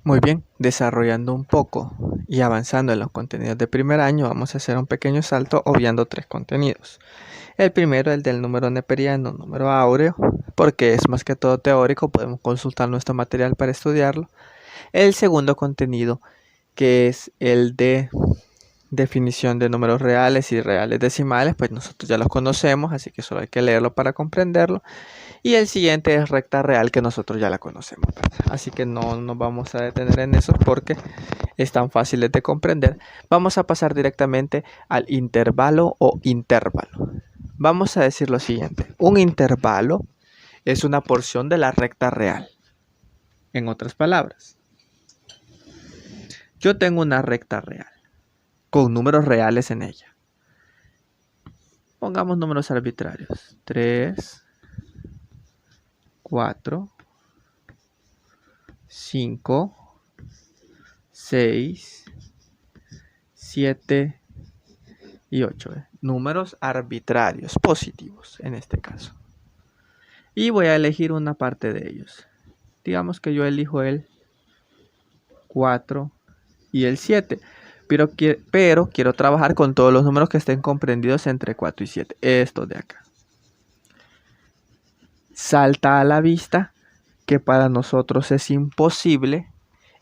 Muy bien, desarrollando un poco y avanzando en los contenidos de primer año, vamos a hacer un pequeño salto obviando 3 contenidos. El primero, el del número neperiano, número áureo, porque es más que todo teórico, podemos consultar nuestro material para estudiarlo. El segundo contenido, que es el de definición de números reales y reales decimales, pues nosotros ya los conocemos, así que solo hay que leerlo para comprenderlo. Y el siguiente es recta real, que nosotros ya la conocemos, ¿verdad? Así que no nos vamos a detener en eso porque están fáciles de comprender. Vamos a pasar directamente al intervalo o intervalo. Vamos a decir lo siguiente. Un intervalo es una porción de la recta real. En otras palabras, yo tengo una recta real con números reales en ella. Pongamos números arbitrarios. 3, 4, 5, 6, 7 y 8. Números arbitrarios, positivos en este caso. Y voy a elegir una parte de ellos. Digamos que yo elijo el 4 y el 7. Pero quiero trabajar con todos los números que estén comprendidos entre 4 y 7. Estos de acá. Salta a la vista que para nosotros es imposible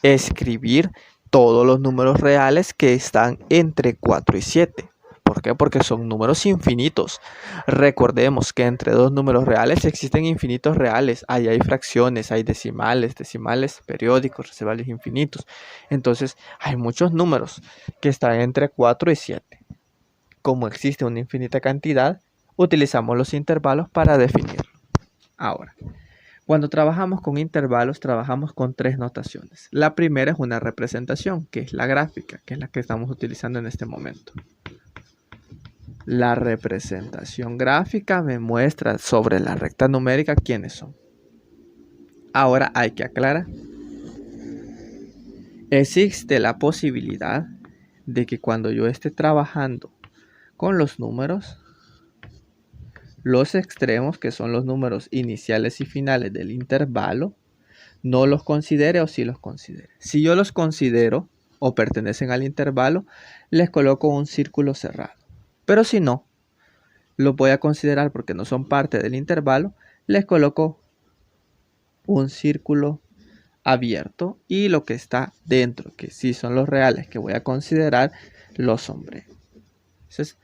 escribir todos los números reales que están entre 4 y 7. ¿Por qué? Porque son números infinitos. Recordemos que entre dos números reales existen infinitos reales. Ahí hay fracciones, hay decimales periódicos, decimales infinitos. Entonces hay muchos números que están entre 4 y 7. Como existe una infinita cantidad, utilizamos los intervalos para definirlo. Ahora, cuando trabajamos con intervalos, trabajamos con 3 notaciones. La primera es una representación, que es la gráfica, que es la que estamos utilizando en este momento. La representación gráfica me muestra sobre la recta numérica quiénes son. Ahora hay que aclarar. Existe la posibilidad de que cuando yo esté trabajando con los números, los extremos, que son los números iniciales y finales del intervalo, no los considere o sí los considere. Si yo los considero o pertenecen al intervalo, les coloco un círculo cerrado. Pero si no, los voy a considerar porque no son parte del intervalo, les coloco un círculo abierto y lo que está dentro, que sí son los reales que voy a considerar, los sombrero. Esa es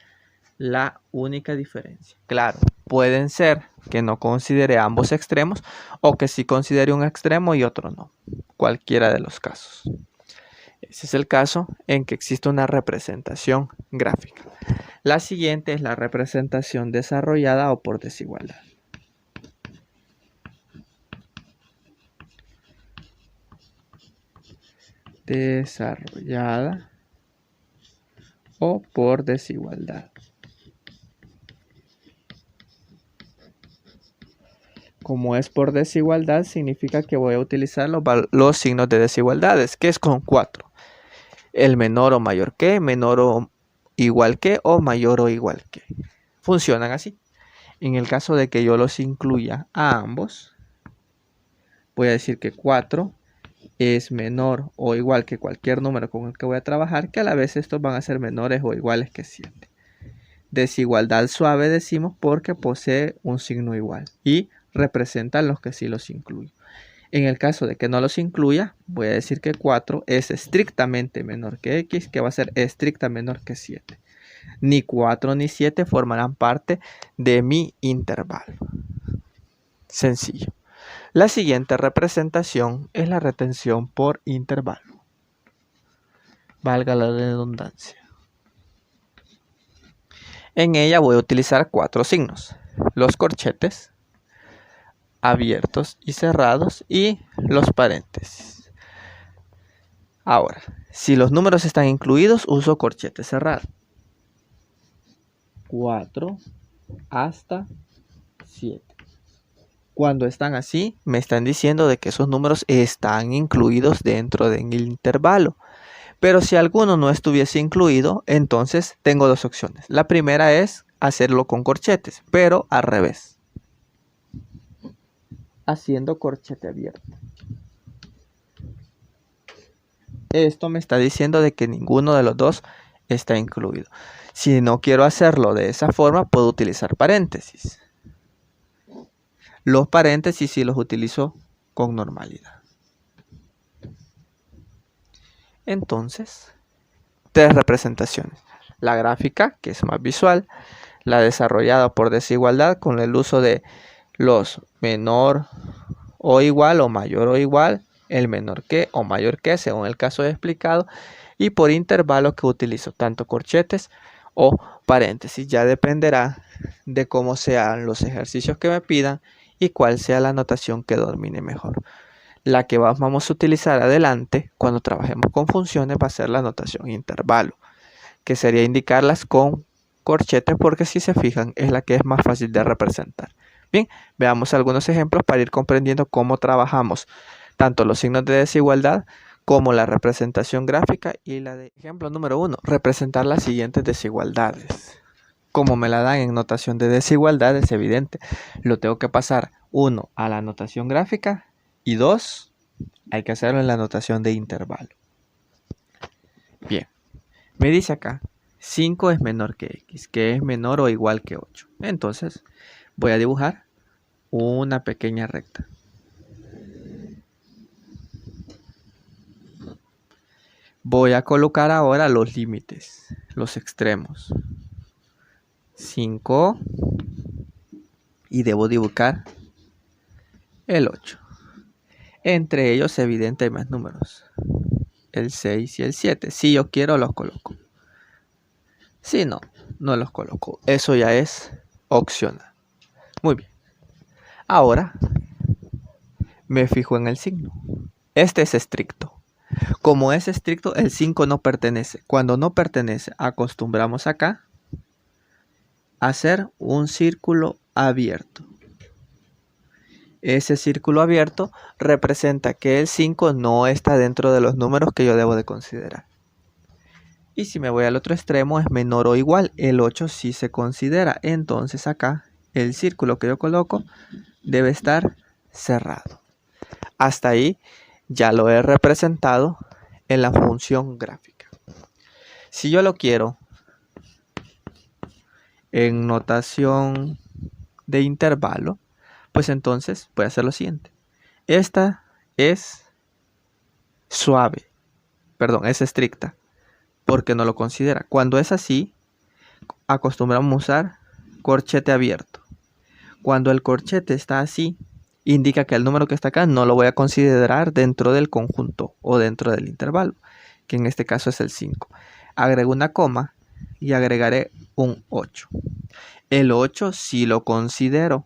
la única diferencia. Claro, pueden ser que no considere ambos extremos o que sí considere un extremo y otro no. Cualquiera de los casos. Ese es el caso en que existe una representación gráfica. La siguiente es la representación desarrollada o por desigualdad. Desarrollada o por desigualdad. Como es por desigualdad, significa que voy a utilizar los signos de desigualdades, que es con 4. El menor o mayor que, menor o igual que o mayor o igual que. Funcionan así. En el caso de que yo los incluya a ambos, voy a decir que 4 es menor o igual que cualquier número con el que voy a trabajar, que a la vez estos van a ser menores o iguales que 7. Desigualdad suave decimos porque posee un signo igual y representan los que sí los incluyo. En el caso de que no los incluya, voy a decir que 4 es estrictamente menor que x, que va a ser estrictamente menor que 7. Ni 4 ni 7 formarán parte de mi intervalo. Sencillo. La siguiente representación es la retención por intervalo. Valga la redundancia. En ella voy a utilizar 4 signos. Los corchetes, abiertos y cerrados, y los paréntesis. Ahora, si los números están incluidos, uso corchete cerrado. 4 hasta 7. Cuando están así, me están diciendo de que esos números están incluidos dentro del intervalo. Pero si alguno no estuviese incluido, entonces tengo dos opciones. La primera es hacerlo con corchetes, pero al revés. Haciendo corchete abierto. esto me está diciendo de que ninguno de los dos está incluido. Si no quiero hacerlo de esa forma, puedo utilizar paréntesis. Los paréntesis sí los utilizo con normalidad. Entonces, 3 representaciones. La gráfica, que es más visual, la desarrollada por desigualdad con el uso de los menor o igual o mayor o igual, el menor que o mayor que según el caso explicado, y por intervalos que utilizo tanto corchetes o paréntesis. Ya dependerá de cómo sean los ejercicios que me pidan y cuál sea la notación que domine mejor. La que vamos a utilizar adelante cuando trabajemos con funciones va a ser la notación intervalo, que sería indicarlas con corchetes porque si se fijan es la que es más fácil de representar. Bien, veamos algunos ejemplos para ir comprendiendo cómo trabajamos tanto los signos de desigualdad como la representación gráfica y la de... Ejemplo número 1, representar las siguientes desigualdades. Como me la dan en notación de desigualdad es evidente, lo tengo que pasar 1 a la notación gráfica y 2 hay que hacerlo en la notación de intervalo. Bien, me dice acá 5 es menor que x, que es menor o igual que 8. Entonces voy a dibujar una pequeña recta. Voy a colocar ahora los límites, los extremos. 5 y debo dibujar el 8. Entre ellos evidente hay más números, el 6 y el 7. Si yo quiero los coloco. Si no, no los coloco. Eso ya es opcional. Muy bien. Ahora me fijo en el signo. Este es estricto. Como es estricto, el 5 no pertenece. Cuando no pertenece, acostumbramos acá a hacer un círculo abierto. Ese círculo abierto representa que el 5 no está dentro de los números que yo debo de considerar. Y si me voy al otro extremo es menor o igual. El 8 sí se considera. Entonces acá el círculo que yo coloco debe estar cerrado. Hasta ahí ya lo he representado en la función gráfica. Si yo lo quiero en notación de intervalo, pues entonces voy a hacer lo siguiente. Esta es suave, perdón, es estricta, porque no lo considera. Cuando es así, acostumbramos a usar corchete abierto. Cuando el corchete está así, indica que el número que está acá no lo voy a considerar dentro del conjunto o dentro del intervalo, que en este caso es el 5. Agrego una coma y agregaré un 8. El 8 sí lo considero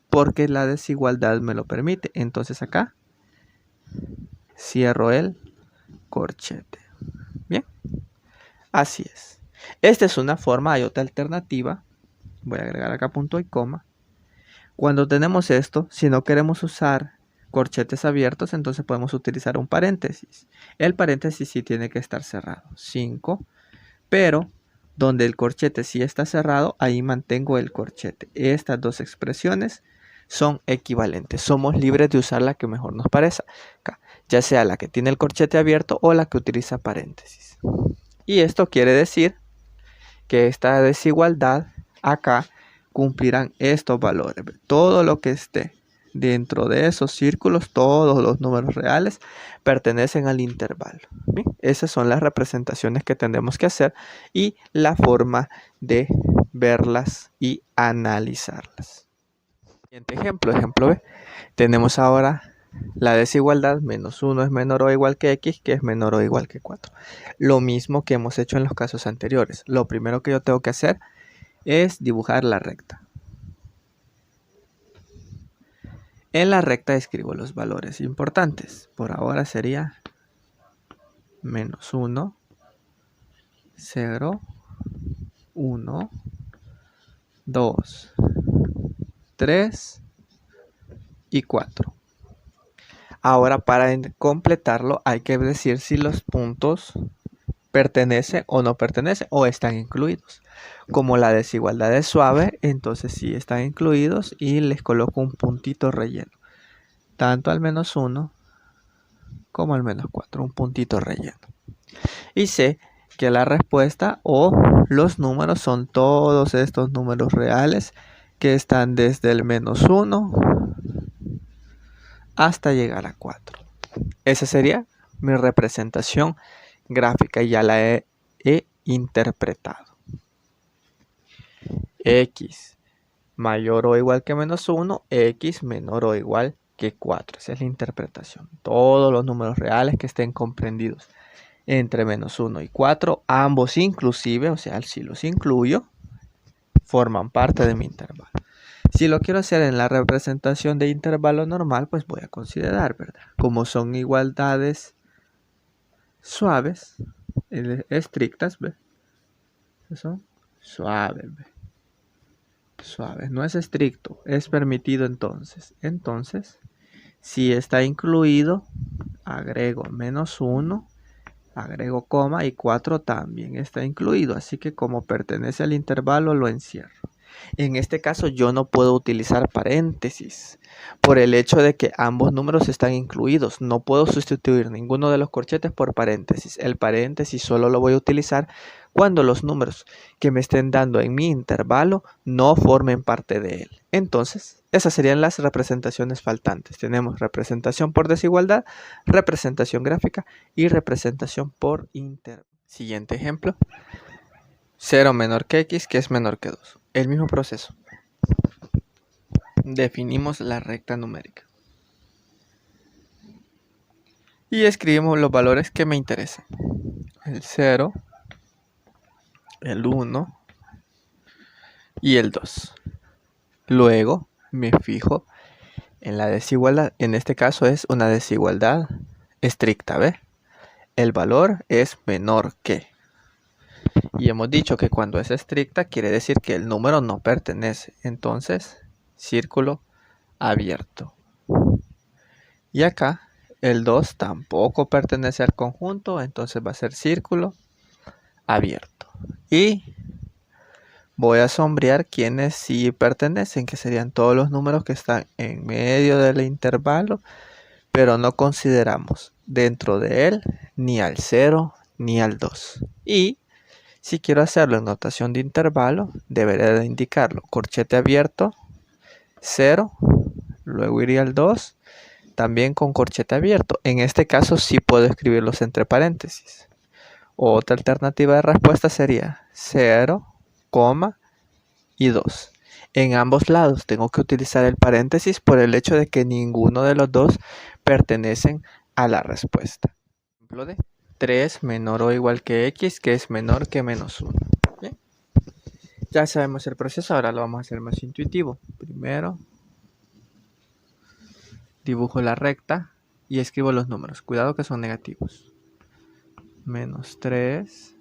porque la desigualdad me lo permite. Entonces acá cierro el corchete. Bien, así es. Esta es una forma, hay otra alternativa. Voy a agregar acá punto y coma. Cuando tenemos esto, si no queremos usar corchetes abiertos, entonces podemos utilizar un paréntesis. El paréntesis sí tiene que estar cerrado. 5, pero donde el corchete sí está cerrado, ahí mantengo el corchete. Estas dos expresiones son equivalentes. Somos libres de usar la que mejor nos parezca, ya sea la que tiene el corchete abierto o la que utiliza paréntesis. Y esto quiere decir que esta desigualdad acá cumplirán estos valores. Todo lo que esté dentro de esos círculos, todos los números reales pertenecen al intervalo. ¿Bien? Esas son las representaciones que tendremos que hacer y la forma de verlas y analizarlas. Siguiente ejemplo, ejemplo B. Tenemos ahora la desigualdad menos 1 es menor o igual que x, que es menor o igual que 4. Lo mismo que hemos hecho en los casos anteriores. Lo primero que yo tengo que hacer es dibujar la recta. En la recta escribo los valores importantes. Por ahora sería menos 1, 0, 1, 2, 3 y 4. Ahora para completarlo hay que decir si los puntos pertenecen o no pertenecen o están incluidos. Como la desigualdad es suave, entonces sí están incluidos y les coloco un puntito relleno. Tanto al menos 1 como al menos 4, un puntito relleno. Y sé que la respuesta o los números son todos estos números reales que están desde el -1 hasta llegar a 4. Esa sería mi representación gráfica y ya la he interpretado. X mayor o igual que -1, X menor o igual que 4. Esa es la interpretación. Todos los números reales que estén comprendidos entre -1 y 4, ambos inclusive, o sea, si los incluyo, forman parte de mi intervalo. Si lo quiero hacer en la representación de intervalo normal, pues voy a considerar, ¿verdad? Como son igualdades suaves, estrictas, ¿ves? Son suaves, ¿ves? Suaves, no es estricto, es permitido entonces. Entonces, si está incluido, agrego -1, agrego coma y 4 también está incluido. Así que como pertenece al intervalo, lo encierro. En este caso yo no puedo utilizar paréntesis por el hecho de que ambos números están incluidos. No puedo sustituir ninguno de los corchetes por paréntesis. El paréntesis solo lo voy a utilizar cuando los números que me estén dando en mi intervalo no formen parte de él. Entonces, esas serían las representaciones faltantes. Tenemos representación por desigualdad, representación gráfica y representación por intervalo. Siguiente ejemplo. 0 menor que x, que es menor que 2. El mismo proceso. Definimos la recta numérica. Y escribimos los valores que me interesan. El 0, el 1 y el 2. Luego me fijo en la desigualdad. En este caso es una desigualdad estricta, ¿ves? El valor es menor que. Y hemos dicho que cuando es estricta quiere decir que el número no pertenece. Entonces, círculo abierto. Y acá el 2 tampoco pertenece al conjunto, entonces va a ser círculo abierto. Y voy a sombrear quienes sí pertenecen, que serían todos los números que están en medio del intervalo, pero no consideramos dentro de él ni al 0 ni al 2. Y si quiero hacerlo en notación de intervalo, deberé de indicarlo. Corchete abierto, 0, luego iría al 2, también con corchete abierto. En este caso sí puedo escribirlos entre paréntesis. Otra alternativa de respuesta sería 0, y 2. En ambos lados tengo que utilizar el paréntesis por el hecho de que ninguno de los dos pertenecen a la respuesta. Ejemplo de 3 menor o igual que x, que es menor que -1. ¿Bien? Ya sabemos el proceso, ahora lo vamos a hacer más intuitivo. Primero dibujo la recta y escribo los números. Cuidado que son negativos. -3,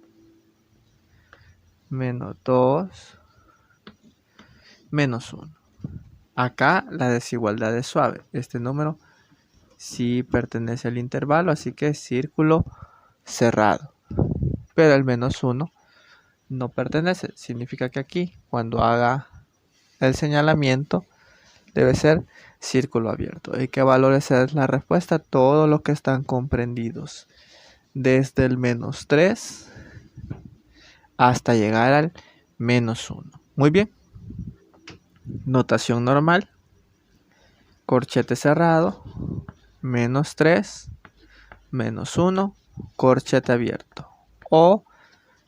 -2, -1. Acá la desigualdad es suave. Este número sí pertenece al intervalo, así que es círculo cerrado. Pero el -1 no pertenece. Significa que aquí, cuando haga el señalamiento, debe ser círculo abierto. ¿Y qué valores es la respuesta? Todos los que están comprendidos desde el -3 hasta llegar al -1. Muy bien. Notación normal. Corchete cerrado. -3, -1, corchete abierto. O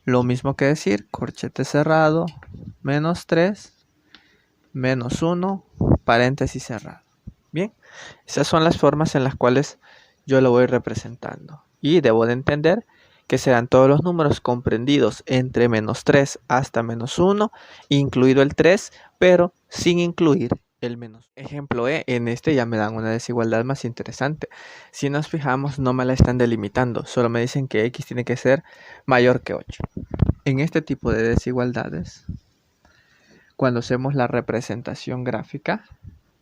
lo mismo que decir, corchete cerrado, -3, -1, paréntesis cerrado. Bien, esas son las formas en las cuales yo lo voy representando. Y debo de entender que serán todos los números comprendidos entre -3 hasta -1, incluido el 3, pero sin incluir el menos. Ejemplo E, en este ya me dan una desigualdad más interesante. Si nos fijamos, no me la están delimitando, solo me dicen que X tiene que ser mayor que 8. En este tipo de desigualdades, cuando hacemos la representación gráfica,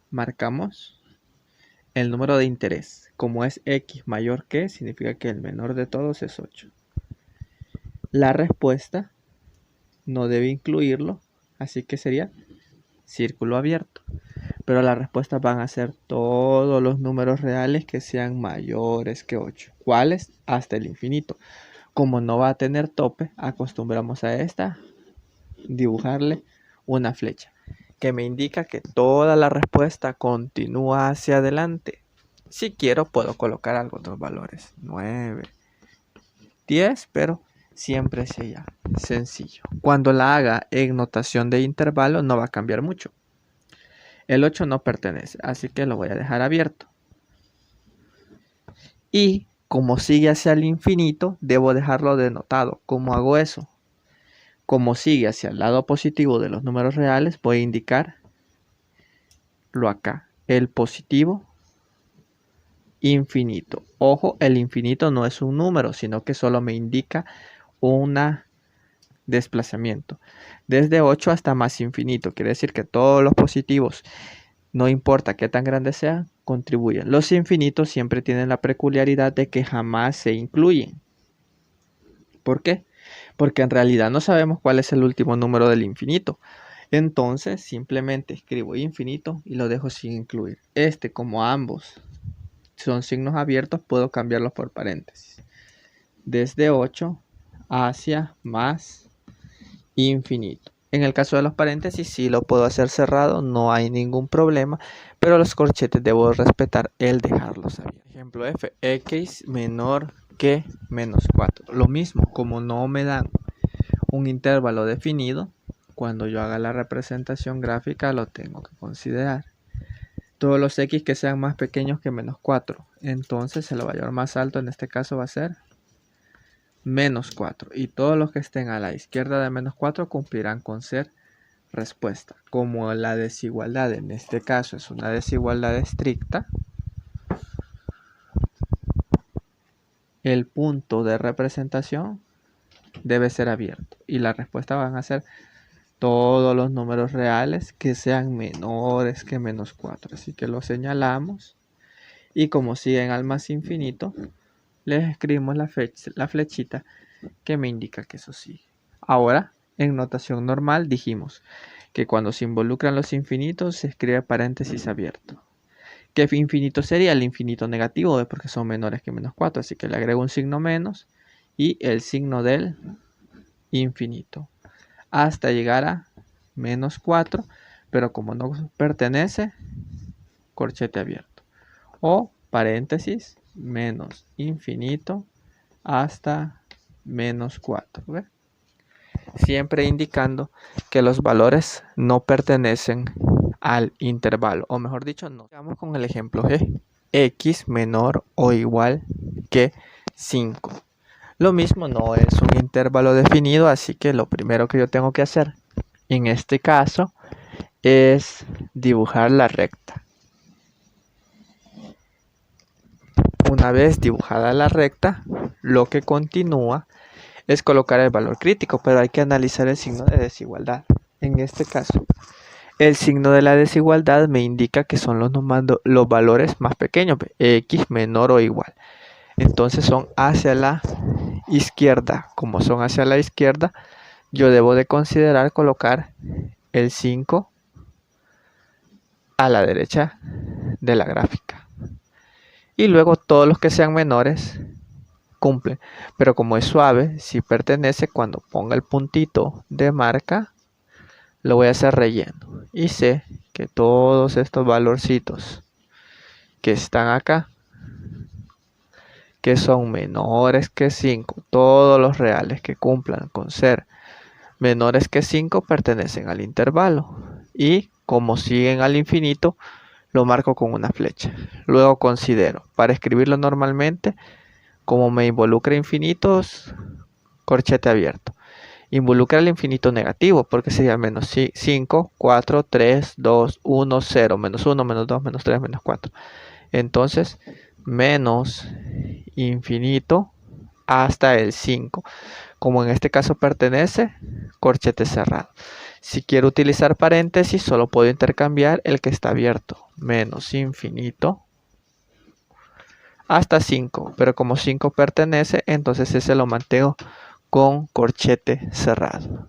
marcamos el número de interés. Como es X mayor que, significa que el menor de todos es 8. La respuesta no debe incluirlo, así que sería círculo abierto. Pero las respuestas van a ser todos los números reales que sean mayores que 8. ¿Cuáles? Hasta el infinito. Como no va a tener tope, acostumbramos a esta dibujarle una flecha que me indica que toda la respuesta continúa hacia adelante. Si quiero puedo colocar otros valores, 9, 10, pero siempre sería sencillo. Cuando la haga en notación de intervalo no va a cambiar mucho. El 8 no pertenece, así que lo voy a dejar abierto. Y como sigue hacia el infinito, debo dejarlo denotado. ¿Cómo hago eso? Como sigue hacia el lado positivo de los números reales, voy a indicarlo acá. El positivo infinito. Ojo, el infinito no es un número, sino que solo me indica un desplazamiento. Desde 8 hasta más infinito. Quiere decir que todos los positivos, no importa qué tan grandes sean, contribuyen. Los infinitos siempre tienen la peculiaridad de que jamás se incluyen. ¿Por qué? Porque en realidad no sabemos cuál es el último número del infinito. Entonces simplemente escribo infinito y lo dejo sin incluir. Como ambos son signos abiertos, puedo cambiarlos por paréntesis. Desde 8 hacia más infinito. En el caso de los paréntesis sí lo puedo hacer cerrado, no hay ningún problema, pero los corchetes debo respetar el dejarlos abiertos. Ejemplo F, x menor que menos 4. Lo mismo, como no me dan un intervalo definido, cuando yo haga la representación gráfica lo tengo que considerar. Todos los x que sean más pequeños que menos 4, entonces el valor más alto en este caso va a ser menos 4, y todos los que estén a la izquierda de menos 4 cumplirán con ser respuesta. Como la desigualdad en este caso es una desigualdad estricta, el punto de representación debe ser abierto y la respuesta van a ser todos los números reales que sean menores que menos 4. Así que lo señalamos y como siguen al más infinito, les escribimos la flechita que me indica que eso sigue. Ahora, en notación normal dijimos que cuando se involucran los infinitos se escribe paréntesis abierto. ¿Qué infinito sería? El infinito negativo, porque son menores que menos 4, así que le agrego un signo menos y el signo del infinito hasta llegar a menos 4, pero como no pertenece, corchete abierto. O paréntesis menos infinito hasta menos 4. ¿Ve? Siempre indicando que los valores no pertenecen al intervalo, o mejor dicho, no. Vamos con el ejemplo G. X menor o igual que 5. Lo mismo, no es un intervalo definido, así que lo primero que yo tengo que hacer en este caso es dibujar la recta. Una vez dibujada la recta, lo que continúa es colocar el valor crítico, pero hay que analizar el signo de desigualdad. En este caso, el signo de la desigualdad me indica que son los valores más pequeños, x menor o igual. Entonces son hacia la izquierda. Como son hacia la izquierda, yo debo de considerar colocar el 5 a la derecha de la gráfica. Y luego todos los que sean menores cumplen. Pero como es suave, si pertenece, cuando ponga el puntito de marca, lo voy a hacer relleno. Y sé que todos estos valorcitos que están acá, que son menores que 5, todos los reales que cumplan con ser menores que 5 pertenecen al intervalo. Y como siguen al infinito, lo marco con una flecha. Luego considero, para escribirlo normalmente, como me involucra infinitos, corchete abierto. Involucra el infinito negativo, porque sería menos 5, 4, 3, 2, 1, 0, menos 1, menos 2, menos 3, menos 4. Entonces, menos infinito hasta el 5. Como en este caso pertenece, corchete cerrado. Si quiero utilizar paréntesis, solo puedo intercambiar el que está abierto. Menos infinito hasta 5. Pero como 5 pertenece, entonces ese lo mantengo con corchete cerrado.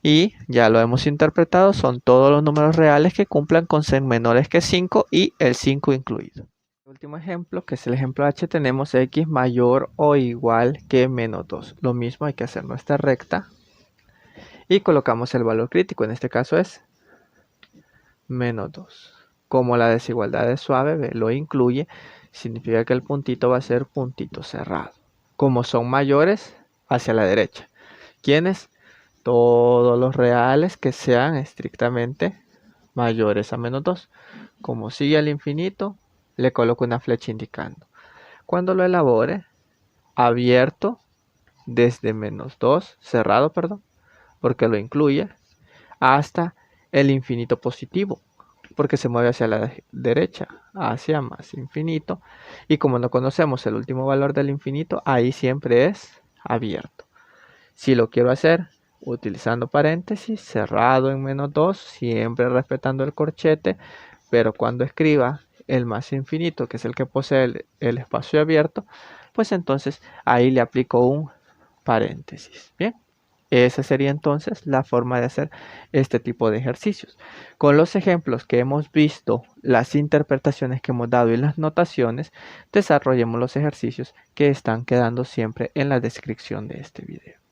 Y ya lo hemos interpretado, son todos los números reales que cumplan con ser menores que 5 y el 5 incluido. Último ejemplo, que es el ejemplo H, tenemos x mayor o igual que menos 2. Lo mismo, hay que hacer nuestra recta y colocamos el valor crítico, en este caso es menos 2. Como la desigualdad es suave, lo incluye, significa que el puntito va a ser puntito cerrado. Como son mayores, hacia la derecha. ¿Quiénes? Todos los reales que sean estrictamente mayores a menos 2. Como sigue al infinito, le coloco una flecha indicando. Cuando lo elabore, abierto desde menos 2, cerrado, perdón, porque lo incluye, hasta el infinito positivo, porque se mueve hacia la derecha, hacia más infinito. Y como no conocemos el último valor del infinito, ahí siempre es abierto. Si lo quiero hacer utilizando paréntesis, cerrado en menos 2, siempre respetando el corchete, pero cuando escriba el más infinito, que es el que posee el espacio abierto, pues entonces ahí le aplico un paréntesis. Bien, esa sería entonces la forma de hacer este tipo de ejercicios. Con los ejemplos que hemos visto, las interpretaciones que hemos dado y las notaciones, desarrollemos los ejercicios que están quedando siempre en la descripción de este video.